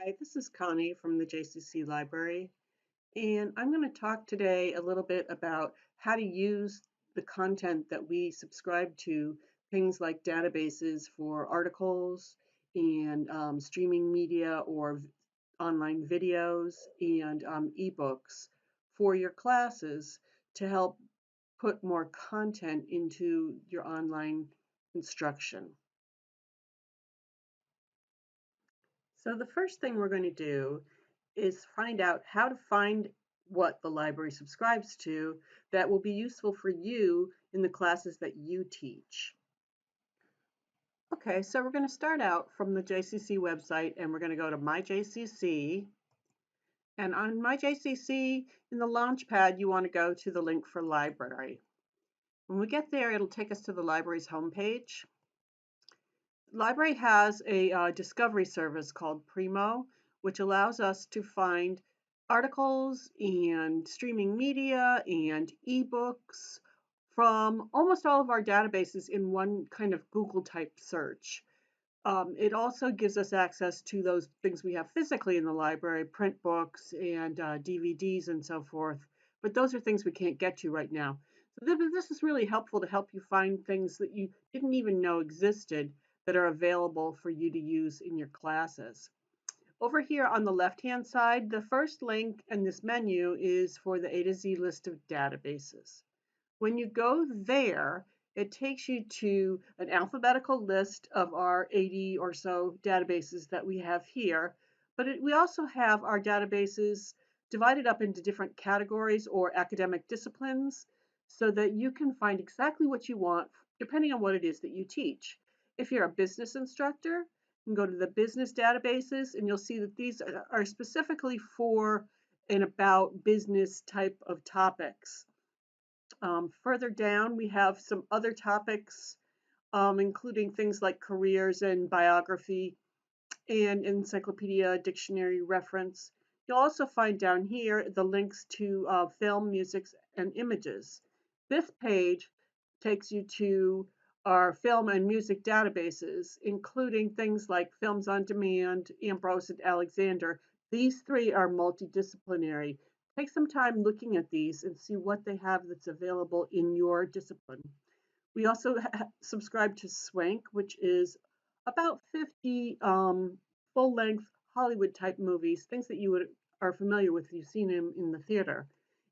Hi, this is Connie from the JCC Library, and I'm going to talk today a little bit about how to use the content that we subscribe to, things like databases for articles and streaming media or online videos and ebooks for your classes to help put more content into your online instruction. So the first thing we're going to do is find out how to find what the library subscribes to that will be useful for you in the classes that you teach. Okay, so we're going to start out from the JCC website and we're going to go to My JCC. And on My JCC, in the Launchpad, you want to go to the link for library. When we get there, it'll take us to the library's homepage. Library has a discovery service called Primo, which allows us to find articles and streaming media and ebooks from almost all of our databases in one kind of Google type search. It also gives us access to those things we have physically in the library, print books and DVDs and so forth. But those are things we can't get to right now. So this is really helpful to help you find things that you didn't even know existed that are available for you to use in your classes. Over here on the left-hand side, the first link in this menu is for the A to Z list of databases. When you go there, it takes you to an alphabetical list of our 80 or so databases that we have here, but we also have our databases divided up into different categories or academic disciplines so that you can find exactly what you want depending on what it is that you teach. If you're a business instructor, you can go to the business databases and you'll see that these are specifically for and about business type of topics. Further down, we have some other topics, including things like careers and biography and encyclopedia dictionary reference. You'll also find down here the links to film, music, and images. This page takes you to our film and music databases, including things like Films on Demand, Ambrose, and Alexander. These three are multidisciplinary. Take some time looking at these and see what they have that's available in your discipline. We also subscribe to Swank, which is about 50 full-length Hollywood type movies, things that are familiar with, you've seen them in the theater.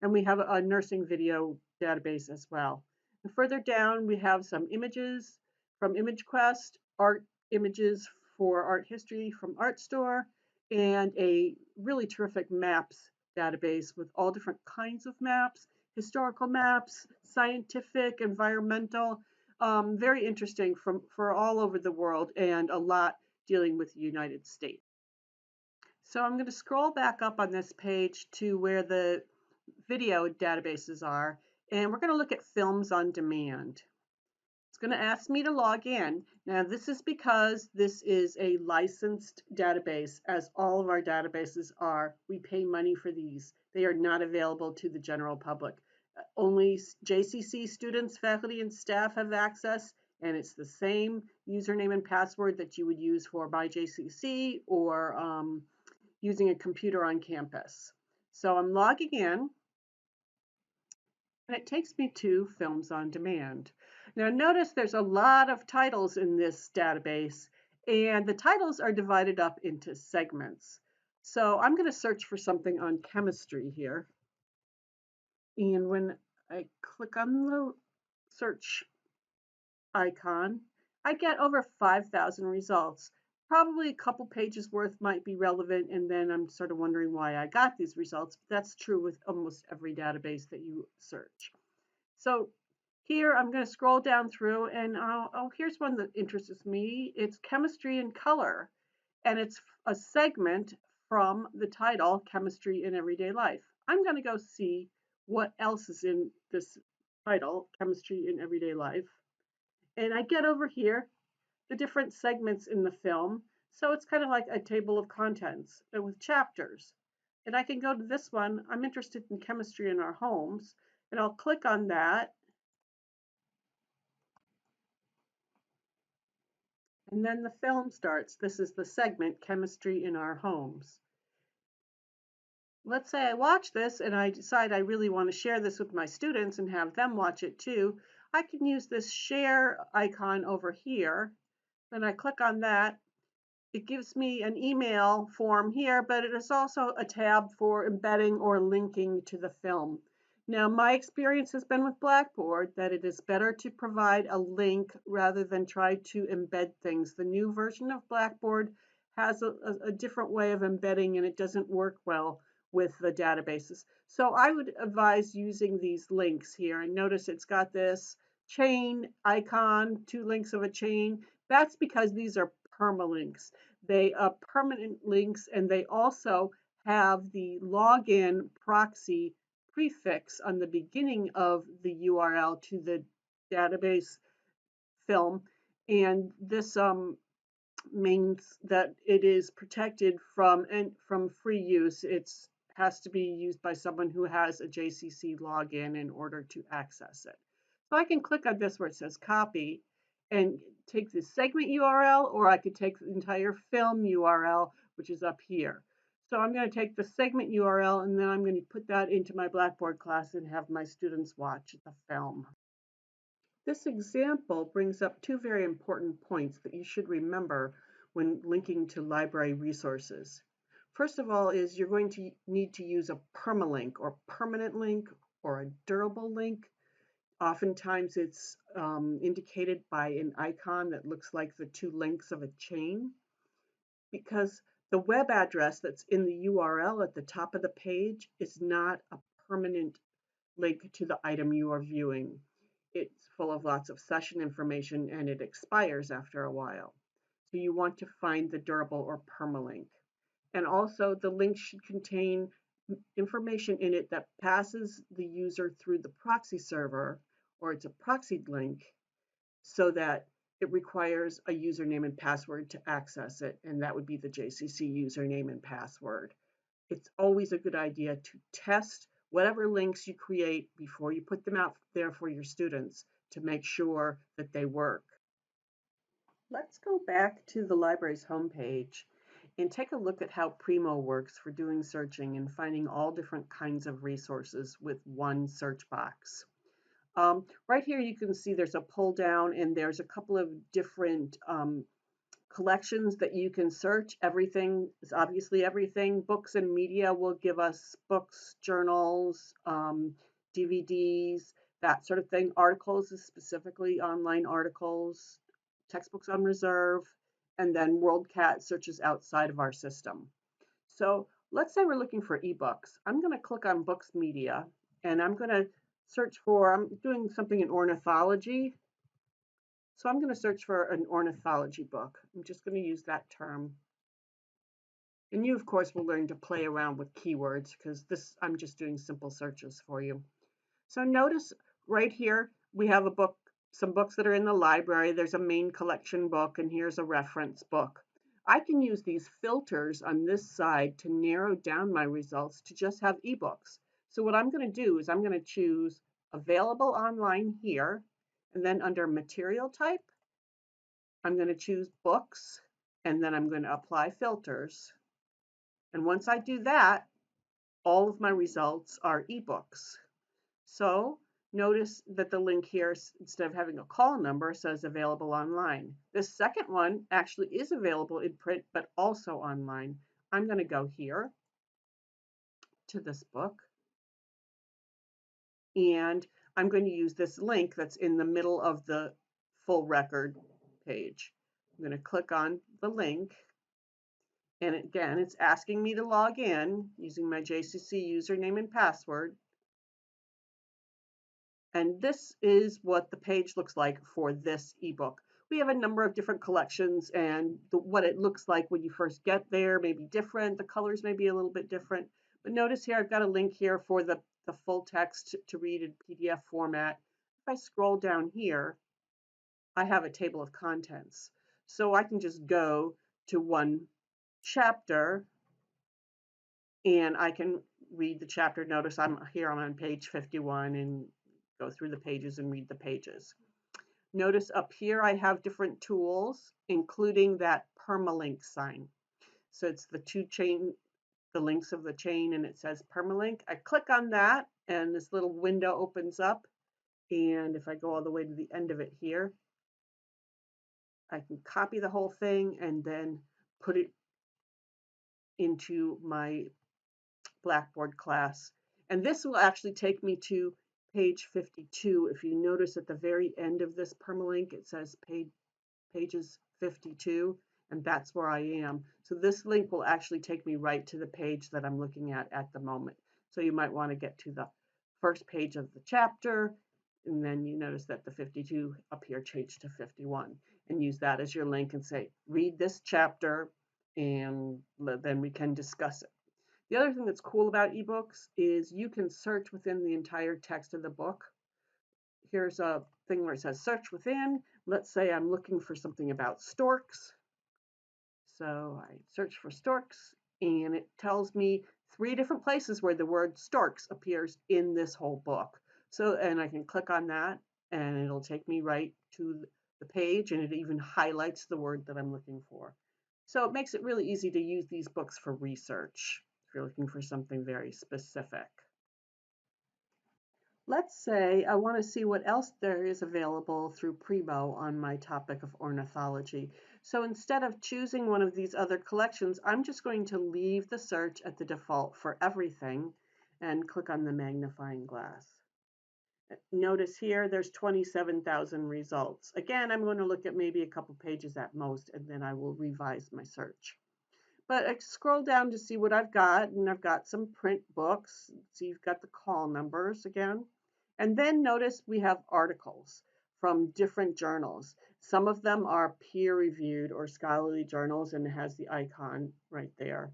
And we have a nursing video database as well. And further down, we have some images from ImageQuest, art images for art history from ArtStore, and a really terrific maps database with all different kinds of maps, historical maps, scientific, environmental, very interesting for all over the world and a lot dealing with the United States. So I'm going to scroll back up on this page to where the video databases are, and we're going to look at Films on Demand. It's going to ask me to log in. Now, this is because this is a licensed database, as all of our databases are. We pay money for these. They are not available to the general public. Only JCC students, faculty, and staff have access, and it's the same username and password that you would use for My JCC or using a computer on campus. So I'm logging in, and it takes me to Films on Demand. Now notice there's a lot of titles in this database, and the titles are divided up into segments. So I'm going to search for something on chemistry here. And when I click on the search icon, I get over 5,000 results. Probably a couple pages worth might be relevant, and then I'm sort of wondering why I got these results. But that's true with almost every database that you search. So here I'm going to scroll down through, and here's one that interests me. It's chemistry in color, and it's a segment from the title, Chemistry in Everyday Life. I'm going to go see what else is in this title, Chemistry in Everyday Life. And I get over here the different segments in the film. So it's kind of like a table of contents with chapters. And I can go to this one. I'm interested in chemistry in our homes, and I'll click on that. And then the film starts. This is the segment, Chemistry in Our Homes. Let's say I watch this and I decide I really want to share this with my students and have them watch it too. I can use this share icon over here. Then I click on that. It gives me an email form here, but it is also a tab for embedding or linking to the film. Now, my experience has been with Blackboard that it is better to provide a link rather than try to embed things. The new version of Blackboard has a different way of embedding and it doesn't work well with the databases. So I would advise using these links here. And notice it's got this chain icon, 2 links of a chain. That's because these are permalinks. They are permanent links, and they also have the login proxy prefix on the beginning of the URL to the database film. And this means that it is protected from free use. It has to be used by someone who has a JCC login in order to access it. So I can click on this where it says copy and take the segment URL, or I could take the entire film URL, which is up here. So I'm going to take the segment URL and then I'm going to put that into my Blackboard class and have my students watch the film. This example brings up 2 very important points that you should remember when linking to library resources. First of all is you're going to need to use a permalink or permanent link or a durable link. Oftentimes it's indicated by an icon that looks like the 2 links of a chain, because the web address that's in the URL at the top of the page is not a permanent link to the item you are viewing. It's full of lots of session information and it expires after a while. So you want to find the durable or permalink. And also the link should contain information in it that passes the user through the proxy server, or it's a proxied link, so that it requires a username and password to access it, and that would be the JCC username and password. It's always a good idea to test whatever links you create before you put them out there for your students to make sure that they work. Let's go back to the library's homepage and take a look at how Primo works for doing searching and finding all different kinds of resources with one search box. Right here you can see there's a pull down and there's a couple of different collections that you can search. Everything is obviously everything. Books and media will give us books, journals, DVDs, that sort of thing. Articles is specifically online articles, textbooks on reserve, and then WorldCat searches outside of our system. So let's say we're looking for ebooks. I'm going to click on books media and I'm going to search for, I'm doing something in ornithology. So I'm going to search for an ornithology book. I'm just going to use that term. And you, of course, will learn to play around with keywords because I'm just doing simple searches for you. So notice right here, we have a book, some books that are in the library. There's a main collection book, and here's a reference book. I can use these filters on this side to narrow down my results to just have ebooks. So what I'm going to do is I'm going to choose available online here, and then under material type, I'm going to choose books, and then I'm going to apply filters. And once I do that, all of my results are ebooks. So notice that the link here, instead of having a call number, says available online. This second one actually is available in print, but also online. I'm going to go here to this book, and I'm going to use this link that's in the middle of the full record page. I'm going to click on the link. And again, it's asking me to log in using my JCC username and password. And this is what the page looks like for this ebook. We have a number of different collections, and what it looks like when you first get there may be different. The colors may be a little bit different. But notice here, I've got a link here for the full text to read in PDF format. If I scroll down here, I have a table of contents. So I can just go to one chapter and I can read the chapter. Notice I'm on page 51 and go through the pages and read the pages. Notice up here I have different tools, including that permalink sign. So it's the links of the chain, and it says permalink. I click on that and this little window opens up. And if I go all the way to the end of it here, I can copy the whole thing and then put it into my Blackboard class. And this will actually take me to page 52. If you notice at the very end of this permalink, it says pages 52, and that's where I am. So this link will actually take me right to the page that I'm looking at the moment. So you might want to get to the first page of the chapter, and then you notice that the 52 up here changed to 51, and use that as your link and say, read this chapter, and then we can discuss it. The other thing that's cool about ebooks is you can search within the entire text of the book. Here's a thing where it says search within. Let's say I'm looking for something about storks. So I search for storks, and it tells me 3 different places where the word storks appears in this whole book. So, and I can click on that, and it'll take me right to the page, and it even highlights the word that I'm looking for. So it makes it really easy to use these books for research if you're looking for something very specific. Let's say I want to see what else there is available through Primo on my topic of ornithology. So instead of choosing one of these other collections, I'm just going to leave the search at the default for everything and click on the magnifying glass. Notice here there's 27,000 results. Again, I'm going to look at maybe a couple pages at most, and then I will revise my search. But I scroll down to see what I've got, and I've got some print books. So you've got the call numbers again. And then notice we have articles from different journals. Some of them are peer-reviewed or scholarly journals, and it has the icon right there.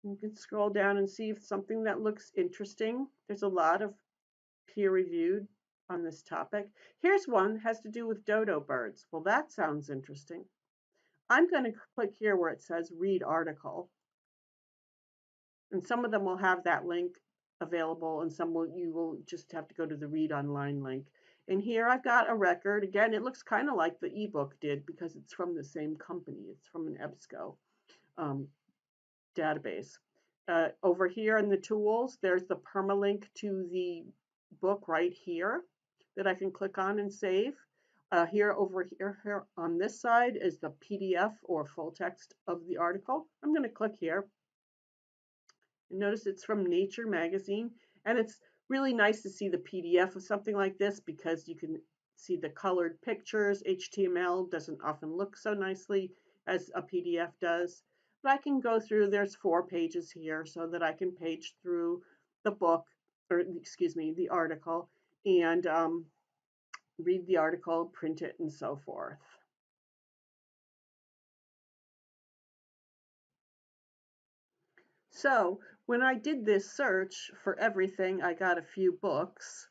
You can scroll down and see if something that looks interesting. There's a lot of peer-reviewed on this topic. Here's one that has to do with dodo birds. Well, that sounds interesting. I'm going to click here where it says read article. And some of them will have that link available, and some you will just have to go to the read online link. And here I've got a record. Again, it looks kind of like the ebook did because it's from the same company. It's from an EBSCO database. Over here in the tools, there's the permalink to the book right here that I can click on and save. Here on this side is the PDF or full text of the article. I'm going to click here. And notice it's from Nature magazine, and it's really nice to see the PDF of something like this because you can see the colored pictures. HTML doesn't often look so nicely as a PDF does. But I can go through, there's 4 pages here so that I can page through the book, or excuse me, the article, and read the article, print it, and so forth. So when I did this search for everything, I got a few books,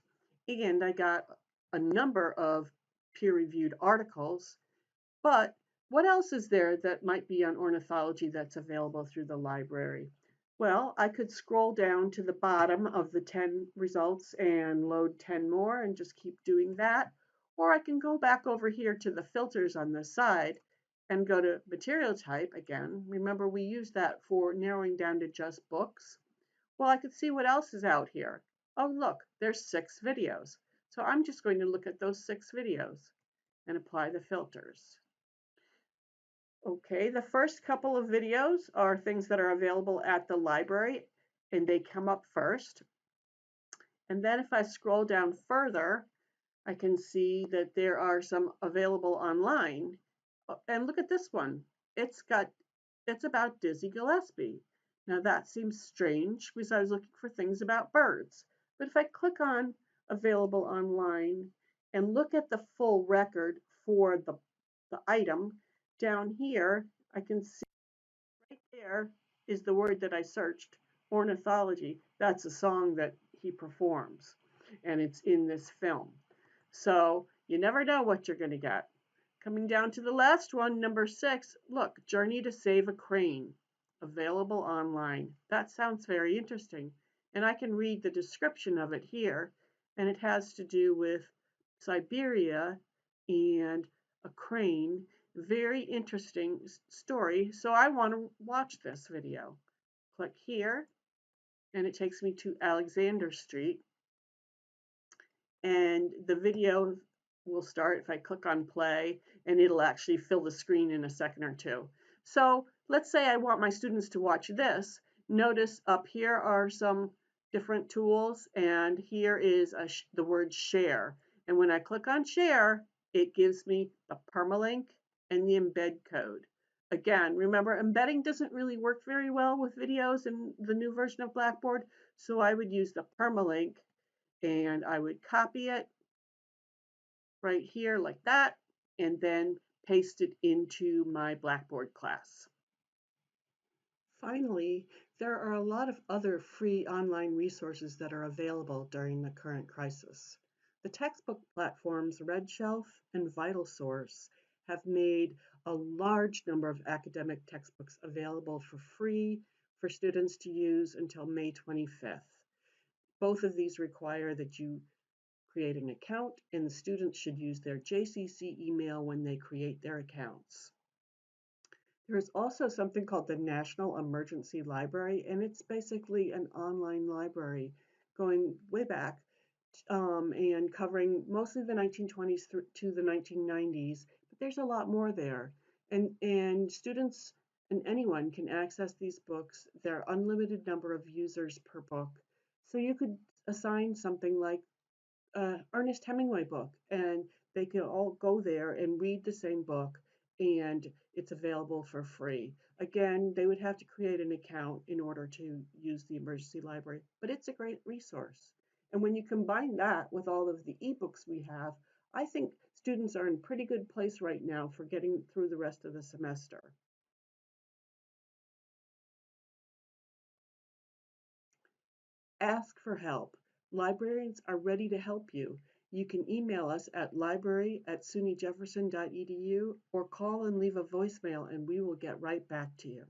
and I got a number of peer-reviewed articles. But what else is there that might be on ornithology that's available through the library? Well, I could scroll down to the bottom of the 10 results and load 10 more and just keep doing that. Or I can go back over here to the filters on the side and go to material type again. Remember, we used that for narrowing down to just books. Well, I could see what else is out here. Oh, look, there's 6 videos. So I'm just going to look at those 6 videos and apply the filters. Okay, the first couple of videos are things that are available at the library, and they come up first. And then if I scroll down further, I can see that there are some available online. And look at this one. It's about Dizzy Gillespie. Now that seems strange because I was looking for things about birds. But if I click on available online and look at the full record for the item, down here I can see right there is the word that I searched, ornithology. That's a song that he performs, and it's in this film. So you never know what you're going to get. Coming down to the last one, number 6, look, Journey to Save a Crane, available online. That sounds very interesting. And I can read the description of it here, and it has to do with Siberia and a crane. Very interesting story. So I want to watch this video. Click here, and it takes me to Alexander Street. And the video will start if I click on play, and it'll actually fill the screen in a second or two. So let's say I want my students to watch this. Notice up here are some different tools, and here is the word share. And when I click on share, it gives me the permalink and the embed code. Again, remember, embedding doesn't really work very well with videos in the new version of Blackboard, so I would use the permalink, and I would copy it right here like that, and then paste it into my Blackboard class. Finally, there are a lot of other free online resources that are available during the current crisis. The textbook platforms RedShelf and VitalSource have made a large number of academic textbooks available for free for students to use until May 25th. Both of these require that you create an account, and the students should use their JCC email when they create their accounts. There is also something called the National Emergency Library, and it's basically an online library going way back and covering mostly the 1920s to the 1990s, but there's a lot more there. And students and anyone can access these books. There are unlimited number of users per book. So you could assign something like Ernest Hemingway book, and they can all go there and read the same book, and it's available for free. Again, they would have to create an account in order to use the emergency library, but it's a great resource. And when you combine that with all of the ebooks we have, I think students are in a pretty good place right now for getting through the rest of the semester. Ask for help. Librarians are ready to help you. You can email us at library@sunyjefferson.edu or call and leave a voicemail, and we will get right back to you.